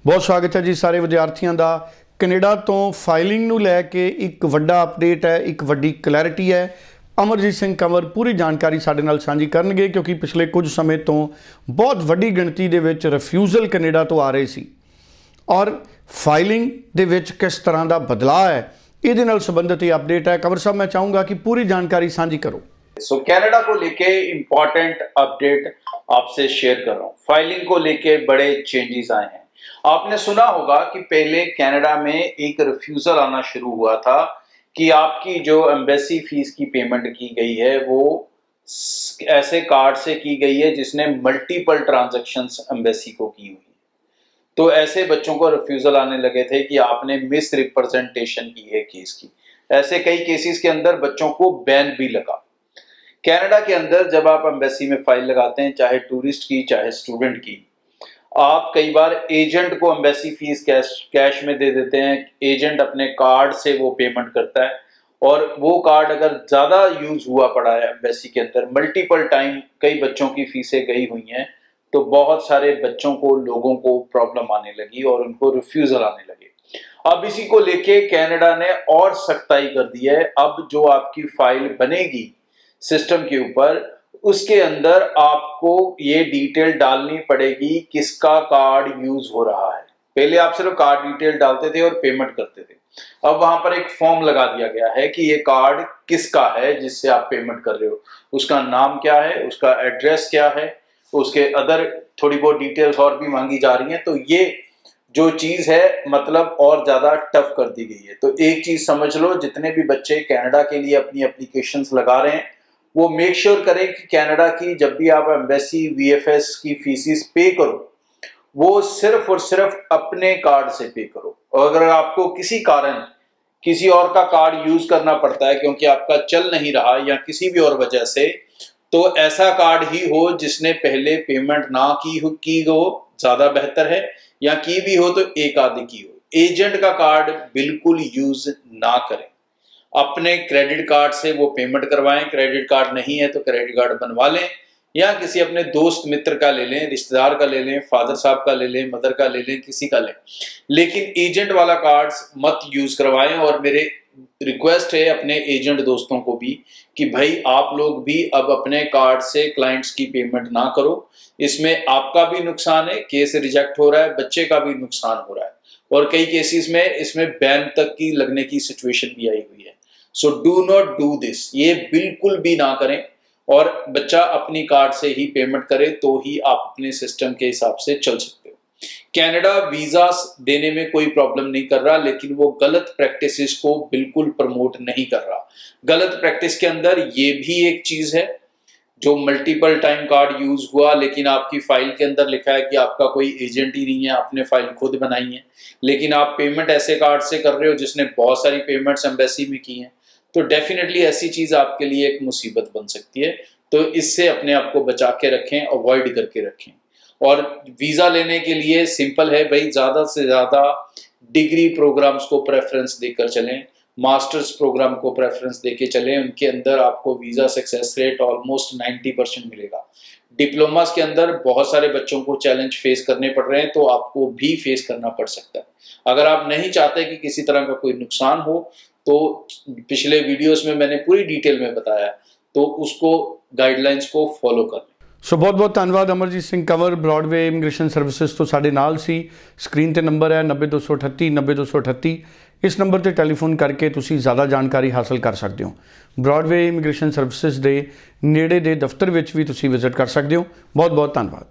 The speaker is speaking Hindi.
बहुत स्वागत है जी सारे विद्यार्थियों का। कनेडा तो फाइलिंग नूं लैके एक वड्डा अपडेट है, एक वड्डी क्लैरिटी है। अमरजीत सिंह कंवर पूरी जानकारी साडे नाल सांझी करनगे क्योंकि पिछले कुछ समय तो बहुत वड्डी गिणती दे विच रिफ्यूज़ल कनेडा तो आ रहे सी और फाइलिंग दे विच किस तरह का बदलाव है, इहदे नाल संबंधित ये अपडेट है। कंवर साहब, मैं चाहूँगा कि पूरी जानकारी सांझी करो। कनाडा को लेके इंपॉर्टेंट अपडेट आपसे शेयर कर रहा हूँ। फाइलिंग को लेके बड़े चेंजेस आए हैं। आपने सुना होगा कि पहले कनाडा में एक रिफ्यूजल आना शुरू हुआ था कि आपकी जो एम्बेसी फीस की पेमेंट की गई है वो ऐसे कार्ड से की गई है जिसने मल्टीपल ट्रांजैक्शंस एम्बेसी को की हुई। तो ऐसे बच्चों को रिफ्यूजल आने लगे थे कि आपने मिस रिप्रेजेंटेशन की है केस की। ऐसे कई केसेस के अंदर बच्चों को बैन भी लगा। कनाडा के अंदर जब आप एम्बेसी में फाइल लगाते हैं, चाहे टूरिस्ट की चाहे स्टूडेंट की, आप कई बार एजेंट को एम्बेसी फीस कैश में दे देते हैं। एजेंट अपने कार्ड से वो पेमेंट करता है और वो कार्ड अगर ज़्यादा यूज हुआ पड़ा है एम्बेसी के अंदर, मल्टीपल टाइम कई बच्चों की फीसें गई हुई हैं, तो बहुत सारे बच्चों को, लोगों को प्रॉब्लम आने लगी और उनको रिफ्यूजल आने लगे। अब इसी को लेके कनाडा ने और सख्ताई कर दी है। अब जो आपकी फाइल बनेगी सिस्टम के ऊपर, उसके अंदर आपको ये डिटेल डालनी पड़ेगी किसका कार्ड यूज हो रहा है। पहले आप सिर्फ कार्ड डिटेल डालते थे और पेमेंट करते थे। अब वहां पर एक फॉर्म लगा दिया गया है कि ये कार्ड किसका है जिससे आप पेमेंट कर रहे हो, उसका नाम क्या है, उसका एड्रेस क्या है, उसके अदर थोड़ी बहुत डिटेल्स और भी मांगी जा रही हैं। तो ये जो चीज है मतलब और ज्यादा टफ कर दी गई है। तो एक चीज समझ लो, जितने भी बच्चे कनाडा के लिए अपनी एप्लीकेशंस लगा रहे हैं वो मेक श्योर करें कि कनाडा की जब भी आप एम्बेसी वीएफएस की फीसिस पे करो वो सिर्फ और सिर्फ अपने कार्ड से पे करो। और अगर आपको किसी कारण किसी और का कार्ड यूज करना पड़ता है क्योंकि आपका चल नहीं रहा या किसी भी और वजह से, तो ऐसा कार्ड ही हो जिसने पहले पेमेंट ना की हो ज्यादा बेहतर है, या की भी हो तो एक आधी की हो। एजेंट का कार्ड बिल्कुल यूज ना करें। अपने क्रेडिट कार्ड से वो पेमेंट करवाएं। क्रेडिट कार्ड नहीं है तो क्रेडिट कार्ड बनवा लें या किसी अपने दोस्त मित्र का ले लें, रिश्तेदार का ले लें, फादर साहब का ले लें, मदर का ले लें, किसी का लें, लेकिन एजेंट वाला कार्ड मत यूज करवाएं। और मेरे रिक्वेस्ट है अपने एजेंट दोस्तों को भी कि भाई आप लोग भी अब अपने कार्ड से क्लाइंट्स की पेमेंट ना करो। इसमें आपका भी नुकसान है, केस रिजेक्ट हो रहा है, बच्चे का भी नुकसान हो रहा है और कई केसेस में इसमें बैन तक की लगने की सिचुएशन भी आई हुई है। So do not do this, ये बिल्कुल भी ना करें और बच्चा अपनी कार्ड से ही पेमेंट करे तो ही आप अपने सिस्टम के हिसाब से चल सकते हो। कनाडा वीजा देने में कोई प्रॉब्लम नहीं कर रहा, लेकिन वो गलत प्रैक्टिसेस को बिल्कुल प्रमोट नहीं कर रहा। गलत प्रैक्टिस के अंदर ये भी एक चीज है, जो मल्टीपल टाइम कार्ड यूज हुआ लेकिन आपकी फाइल के अंदर लिखा है कि आपका कोई एजेंट ही नहीं है, आपने फाइल खुद बनाई है, लेकिन आप पेमेंट ऐसे कार्ड से कर रहे हो जिसने बहुत सारी पेमेंट्स एम्बेसी में की हैं, तो डेफिनेटली ऐसी चीज आपके लिए एक मुसीबत बन सकती है। तो इससे अपने आप को बचा के रखें, अवॉइड करके रखें। और वीजा लेने के लिए सिंपल है भाई, ज्यादा से ज्यादा डिग्री प्रोग्राम्स को प्रेफरेंस देकर चलें, मास्टर्स प्रोग्राम को प्रेफरेंस देके चलें। उनके अंदर आपको वीजा सक्सेस रेट ऑलमोस्ट 90% मिलेगा। डिप्लोमास के अंदर बहुत सारे बच्चों को चैलेंज फेस करने पड़ रहे हैं, तो आपको भी फेस करना पड़ सकता है। अगर आप नहीं चाहते कि किसी तरह का कोई नुकसान हो तो पिछले वीडियोस में मैंने पूरी डिटेल में बताया, तो उसको गाइडलाइंस को फॉलो कर लें। सो बहुत बहुत धन्यवाद Amarjeet Singh Kanwar, Broadway immigration services तो साडे नाल सी। स्क्रीन ते नंबर है 90238 90238। इस नंबर ते टैलीफोन करके तुसी ज़्यादा जानकारी हासिल कर सकते हो। ब्रॉडवे इमिग्रेशन सर्विसेज दे नेड़े दे दफ्तर विच भी तुसी विजिट कर सकते हो। बहुत बहुत धन्यवाद।